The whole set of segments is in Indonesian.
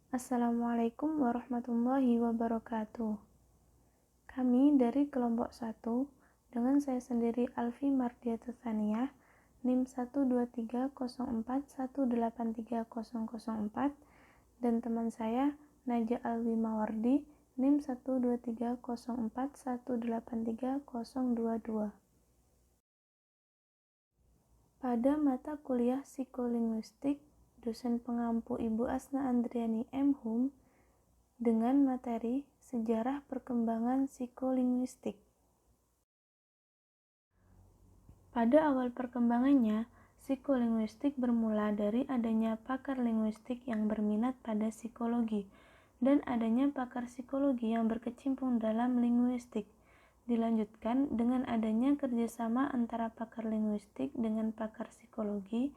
Assalamualaikum warahmatullahi wabarakatuh. Kami dari kelompok 1 dengan saya sendiri Alfi Mardiata Tsaniyah NIM 12304183004 dan teman saya Naja Alwi Mawardi NIM 12304183022. Pada mata kuliah psikolinguistik, dosen pengampu Ibu Asna Andriani M. Hum dengan materi Sejarah Perkembangan Psikolinguistik. Pada awal perkembangannya, psikolinguistik bermula dari adanya pakar linguistik yang berminat pada psikologi dan adanya pakar psikologi yang berkecimpung dalam linguistik. Dilanjutkan dengan adanya kerjasama antara pakar linguistik dengan pakar psikologi,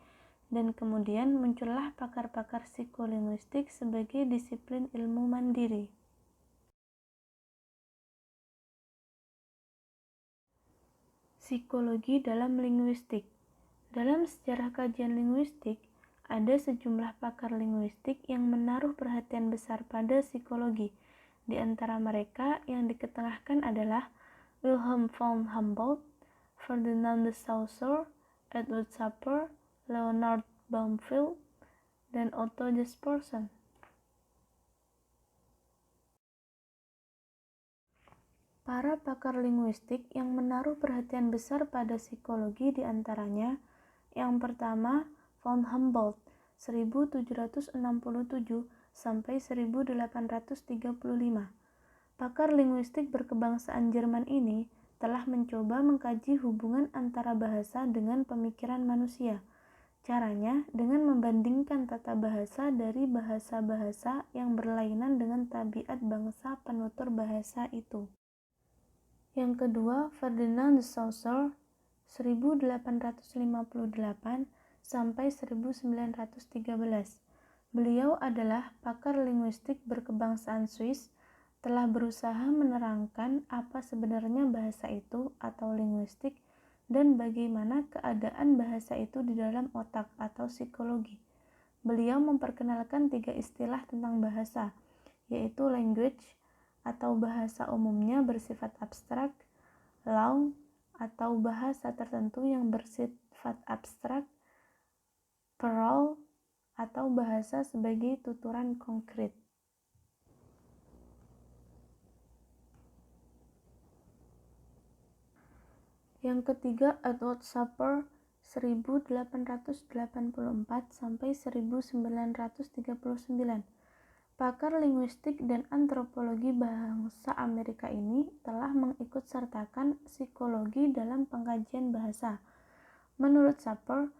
dan kemudian muncullah pakar-pakar psikolinguistik sebagai disiplin ilmu mandiri. Psikologi dalam linguistik. Dalam sejarah kajian linguistik, ada sejumlah pakar linguistik yang menaruh perhatian besar pada psikologi. Di antara mereka yang diketengahkan adalah Wilhelm von Humboldt, Ferdinand de Saussure, Edward Sapir, Leonard Bloomfield, dan Otto Jespersen. Para pakar linguistik yang menaruh perhatian besar pada psikologi diantaranya, yang pertama, von Humboldt, 1767 sampai 1835. Pakar linguistik berkebangsaan Jerman ini telah mencoba mengkaji hubungan antara bahasa dengan pemikiran manusia. Caranya dengan membandingkan tata bahasa dari bahasa-bahasa yang berlainan dengan tabiat bangsa penutur bahasa itu. Yang kedua, Ferdinand de Saussure, 1858 sampai 1913. Beliau adalah pakar linguistik berkebangsaan Swiss, telah berusaha menerangkan apa sebenarnya bahasa itu atau linguistik dan bagaimana keadaan bahasa itu di dalam otak atau psikologi. Beliau memperkenalkan 3 istilah tentang bahasa, yaitu language atau bahasa umumnya bersifat abstrak, langue atau bahasa tertentu yang bersifat abstrak, parole atau bahasa sebagai tuturan konkret. Yang ketiga, Edward Sapir, 1884 sampai 1939. Pakar linguistik dan antropologi bangsa Amerika ini telah mengikutsertakan psikologi dalam pengkajian bahasa. Menurut Sapir,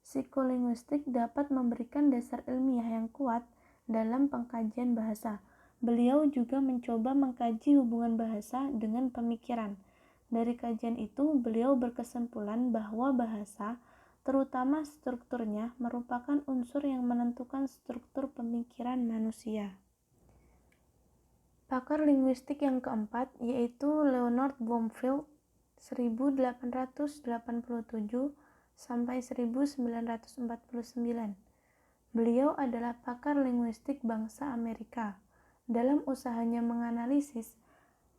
psikolinguistik dapat memberikan dasar ilmiah yang kuat dalam pengkajian bahasa. Beliau juga mencoba mengkaji hubungan bahasa dengan pemikiran. Dari kajian itu, beliau berkesimpulan bahwa bahasa, terutama strukturnya, merupakan unsur yang menentukan struktur pemikiran manusia. Pakar linguistik yang keempat yaitu Leonard Bloomfield, 1887 sampai 1949. Beliau adalah pakar linguistik bangsa Amerika. Dalam usahanya menganalisis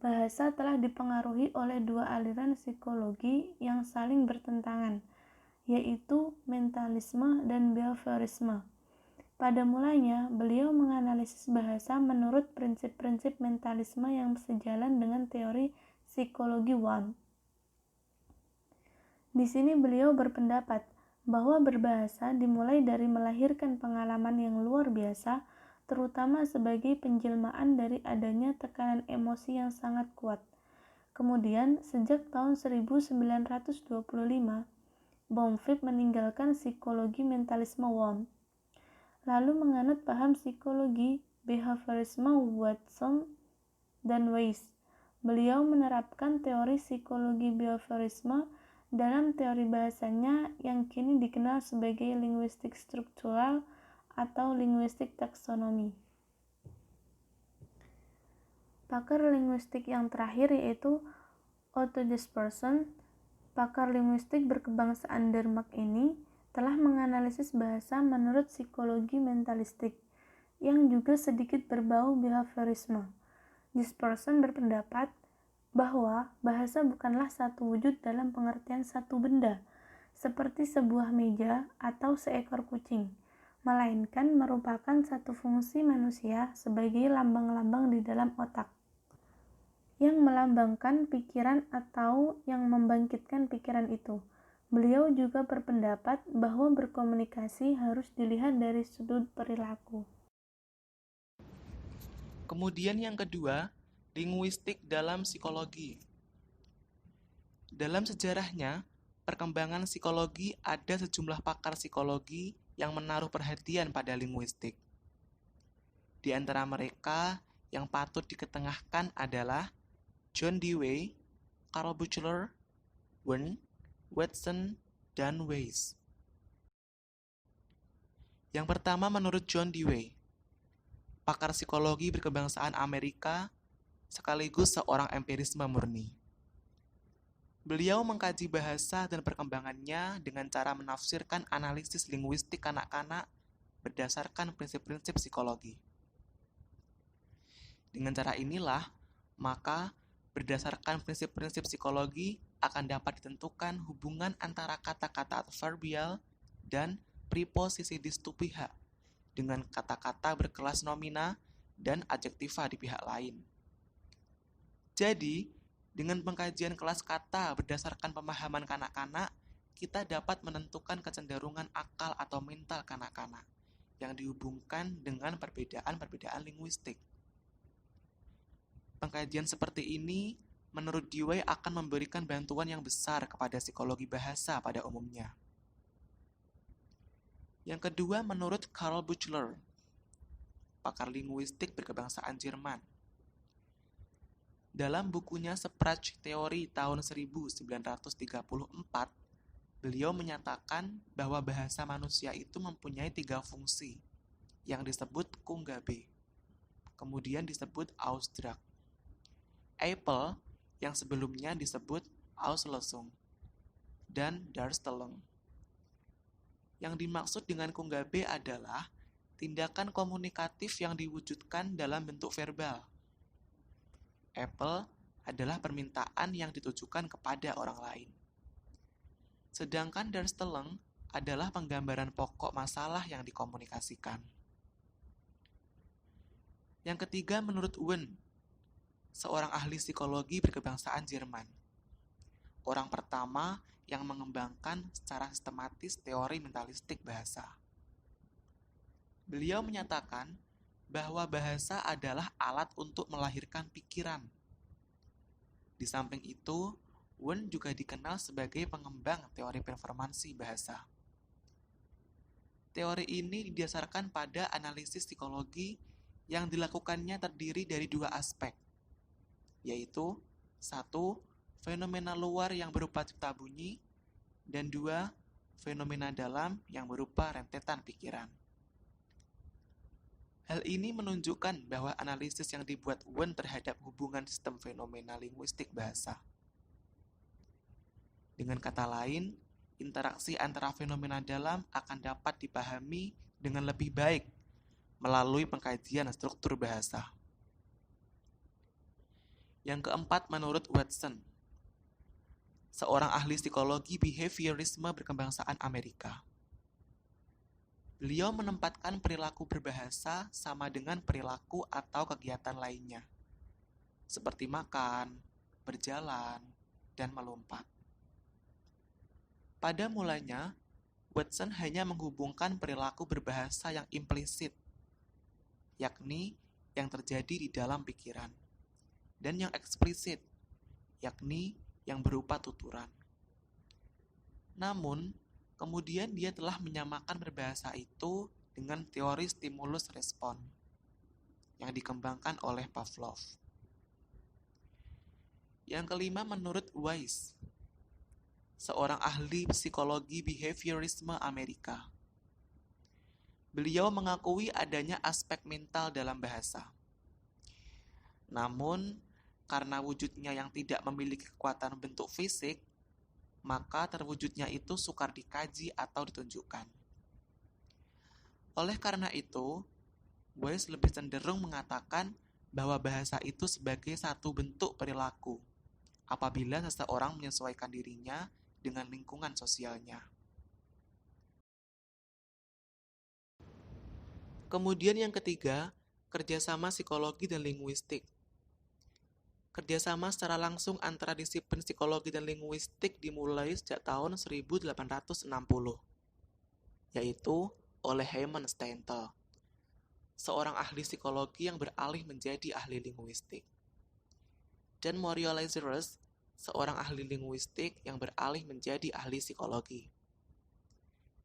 bahasa telah dipengaruhi oleh 2 aliran psikologi yang saling bertentangan, yaitu mentalisme dan behaviorisme. Pada mulanya, beliau menganalisis bahasa menurut prinsip-prinsip mentalisme yang sejalan dengan teori psikologi Wundt. Di sini beliau berpendapat bahwa berbahasa dimulai dari melahirkan pengalaman yang luar biasa, terutama sebagai penjelmaan dari adanya tekanan emosi yang sangat kuat. Kemudian, sejak tahun 1925, Bloomfield meninggalkan psikologi mentalisme Wundt, lalu menganut paham psikologi behaviorisme Watson dan Weiss. Beliau menerapkan teori psikologi behaviorisme dalam teori bahasanya yang kini dikenal sebagai linguistik struktural atau linguistik taksonomi. Pakar linguistik yang terakhir yaitu Otto Jespersen. Pakar linguistik berkebangsaan Denmark ini telah menganalisis bahasa menurut psikologi mentalistik. yang juga sedikit berbau behaviorisme. Gisperson berpendapat bahwa bahasa bukanlah satu wujud dalam pengertian satu benda, seperti sebuah meja atau seekor kucing, melainkan merupakan satu fungsi manusia sebagai lambang-lambang di dalam otak, yang melambangkan pikiran atau yang membangkitkan pikiran itu. Beliau juga berpendapat bahwa berkomunikasi harus dilihat dari sudut perilaku. Kemudian yang kedua, linguistik dalam psikologi. Dalam sejarahnya, perkembangan psikologi ada sejumlah pakar psikologi yang menaruh perhatian pada linguistik. Di antara mereka yang patut diketengahkan adalah John Dewey, Carl Buchler, Wern, Watson, dan Weiss. Yang pertama menurut John Dewey, pakar psikologi berkebangsaan Amerika sekaligus seorang empirisme murni. Beliau mengkaji bahasa dan perkembangannya dengan cara menafsirkan analisis linguistik kanak-kanak berdasarkan prinsip-prinsip psikologi. Dengan cara inilah, maka berdasarkan prinsip-prinsip psikologi akan dapat ditentukan hubungan antara kata-kata adverbial dan preposisi di satu pihak dengan kata-kata berkelas nomina dan adjektiva di pihak lain. Jadi, dengan pengkajian kelas kata berdasarkan pemahaman kanak-kanak, kita dapat menentukan kecenderungan akal atau mental kanak-kanak yang dihubungkan dengan perbedaan-perbedaan linguistik. Pengkajian seperti ini, menurut Dewey akan memberikan bantuan yang besar kepada psikologi bahasa pada umumnya. Yang kedua menurut Carl Buchler, pakar linguistik berkebangsaan Jerman. Dalam bukunya Sprachtheorie tahun 1934, beliau menyatakan bahwa bahasa manusia itu mempunyai 3 fungsi, yang disebut Kungabe, kemudian disebut Ausdruck, Apple yang sebelumnya disebut Auslösung, dan Darstellung. Yang dimaksud dengan Kungabe adalah tindakan komunikatif yang diwujudkan dalam bentuk verbal. Apple adalah permintaan yang ditujukan kepada orang lain. Sedangkan Darstellung adalah penggambaran pokok masalah yang dikomunikasikan. Yang ketiga menurut Wern, seorang ahli psikologi berkebangsaan Jerman. Orang pertama yang mengembangkan secara sistematis teori mentalistik bahasa. Beliau menyatakan bahwa bahasa adalah alat untuk melahirkan pikiran. Di samping itu, Wern juga dikenal sebagai pengembang teori performansi bahasa. Teori ini didasarkan pada analisis psikologi yang dilakukannya terdiri dari 2 aspek, yaitu 1. Fenomena luar yang berupa cipta bunyi, dan 2. Fenomena dalam yang berupa rentetan pikiran. Hal ini menunjukkan bahwa analisis yang dibuat Wern terhadap hubungan sistem fenomena linguistik bahasa. Dengan kata lain, interaksi antara fenomena dalam akan dapat dipahami dengan lebih baik melalui pengkajian struktur bahasa. Yang keempat menurut Watson, seorang ahli psikologi behaviorisme berkebangsaan Amerika. Beliau menempatkan perilaku berbahasa sama dengan perilaku atau kegiatan lainnya, seperti makan, berjalan, dan melompat. Pada mulanya, Watson hanya menghubungkan perilaku berbahasa yang implisit, yakni yang terjadi di dalam pikiran, dan yang eksplisit, yakni yang berupa tuturan. Namun, kemudian dia telah menyamakan berbahasa itu dengan teori stimulus respon yang dikembangkan oleh Pavlov. Yang kelima menurut Weiss, seorang ahli psikologi behaviorisme Amerika. Beliau mengakui adanya aspek mental dalam bahasa. Namun, karena wujudnya yang tidak memiliki kekuatan bentuk fisik, maka terwujudnya itu sukar dikaji atau ditunjukkan. Oleh karena itu, Weiss lebih cenderung mengatakan bahwa bahasa itu sebagai satu bentuk perilaku, apabila seseorang menyesuaikan dirinya dengan lingkungan sosialnya. Kemudian yang ketiga, kerjasama psikologi dan linguistik. Kerjasama secara langsung antara disiplin psikologi dan linguistik dimulai sejak tahun 1860, yaitu oleh Hyman Steinthal, seorang ahli psikologi yang beralih menjadi ahli linguistik, dan Muriel Lazarus, seorang ahli linguistik yang beralih menjadi ahli psikologi,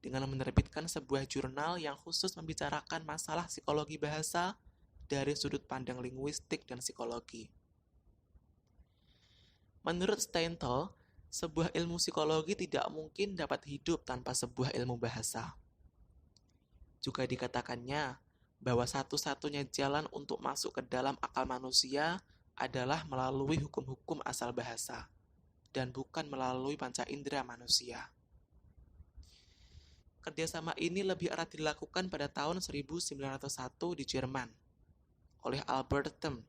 dengan menerbitkan sebuah jurnal yang khusus membicarakan masalah psikologi bahasa dari sudut pandang linguistik dan psikologi. Menurut Steinthal, sebuah ilmu psikologi tidak mungkin dapat hidup tanpa sebuah ilmu bahasa. Juga dikatakannya bahwa satu-satunya jalan untuk masuk ke dalam akal manusia adalah melalui hukum-hukum asal bahasa, dan bukan melalui panca indera manusia. Kerjasama ini lebih erat dilakukan pada tahun 1901 di Jerman oleh Albert Thiem,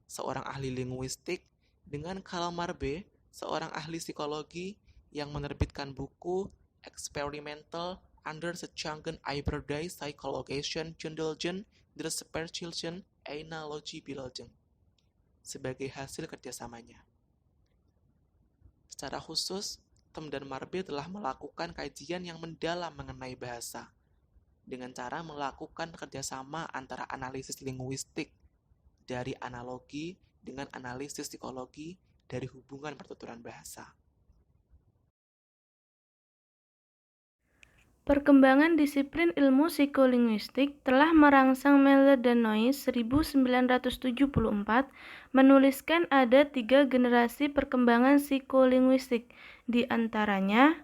seorang ahli linguistik, dengan Karl Marbe, seorang ahli psikologi yang menerbitkan buku Experimental Untersuchungen über die psychologischen Grundlagen der Sprachlichen Analogiebildung sebagai hasil kerjasamanya. Secara khusus, Thiem dan Marbe telah melakukan kajian yang mendalam mengenai bahasa dengan cara melakukan kerjasama antara analisis linguistik dari analogi dengan analisis psikologi dari hubungan pertuturan bahasa. Perkembangan disiplin ilmu psikolinguistik telah merangsang Meller dan Noyes 1974 menuliskan ada 3 generasi perkembangan psikolinguistik, di antaranya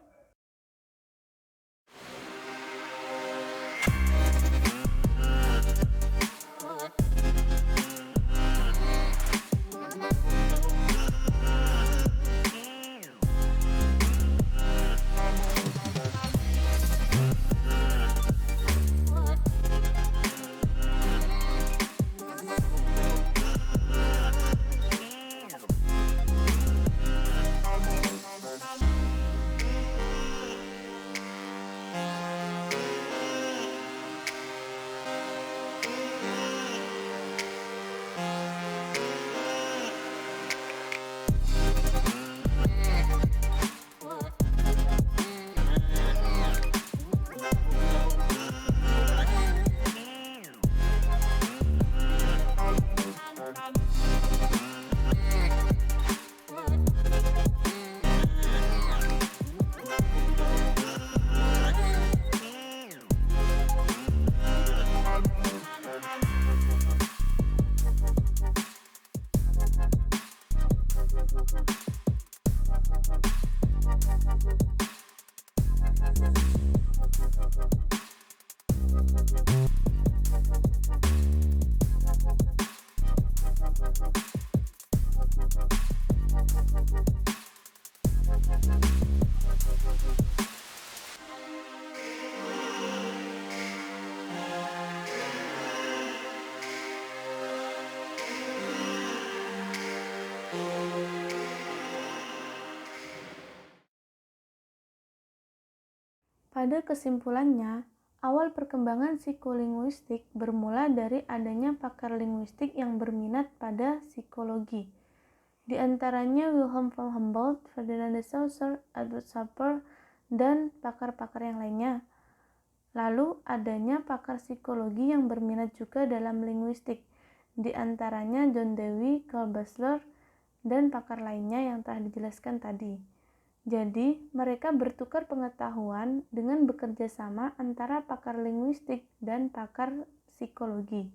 pada kesimpulannya, awal perkembangan psikolinguistik bermula dari adanya pakar linguistik yang berminat pada psikologi. Di antaranya Wilhelm von Humboldt, Ferdinand de Saussure, Edward Sapir, dan pakar-pakar yang lainnya. Lalu adanya pakar psikologi yang berminat juga dalam linguistik, di antaranya John Dewey, Karl Basler, dan pakar lainnya yang telah dijelaskan tadi. Jadi, mereka bertukar pengetahuan dengan bekerja sama antara pakar linguistik dan pakar psikologi.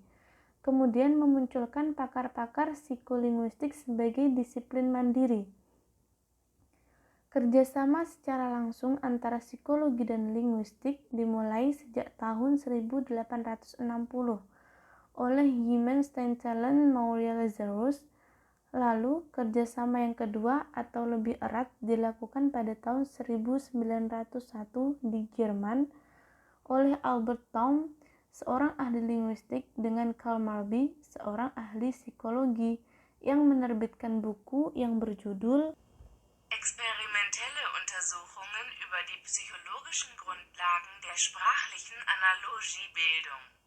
Kemudian memunculkan pakar-pakar psikolinguistik sebagai disiplin mandiri. Kerjasama secara langsung antara psikologi dan linguistik dimulai sejak tahun 1860 oleh Hyman Steinthal dan Muriel Lazarus. Lalu, kerjasama yang kedua atau lebih erat dilakukan pada tahun 1901 di Jerman oleh Albert Thiem, seorang ahli linguistik, dengan Karl Marby, seorang ahli psikologi, yang menerbitkan buku yang berjudul Experimentelle Untersuchungen über die psychologischen Grundlagen der sprachlichen Analogiebildung.